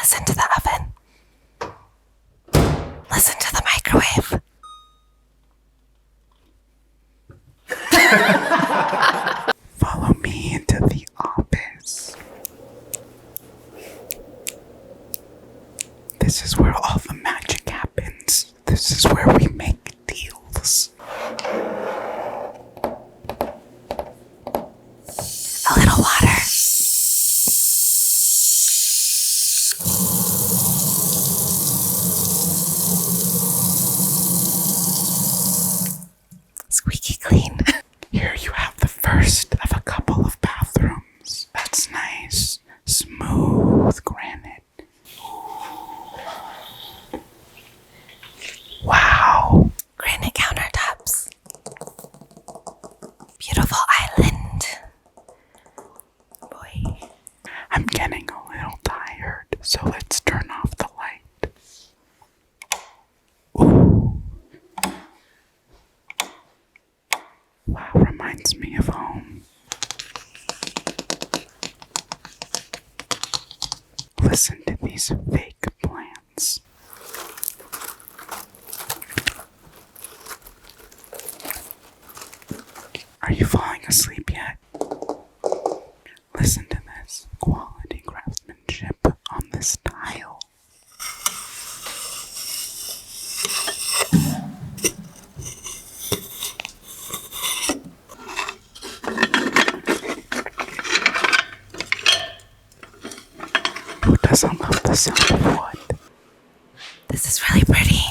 Listen to the oven. Listen to the microwave. Follow me into the office. This is where all the magic happens. This is where we make deals. A little water. Squeaky clean. Here you have the first of a couple of bathrooms. That's nice. Smooth granite. Wow. Granite countertops. Beautiful island. Boy. I'm getting a little tired, so let's turn off the light. Ooh. Wow, reminds me of home. Listen to these fake plants. Are you falling asleep yet? Listen to this quality craftsmanship on this tile. Who doesn't love the sound of wood? This is really pretty.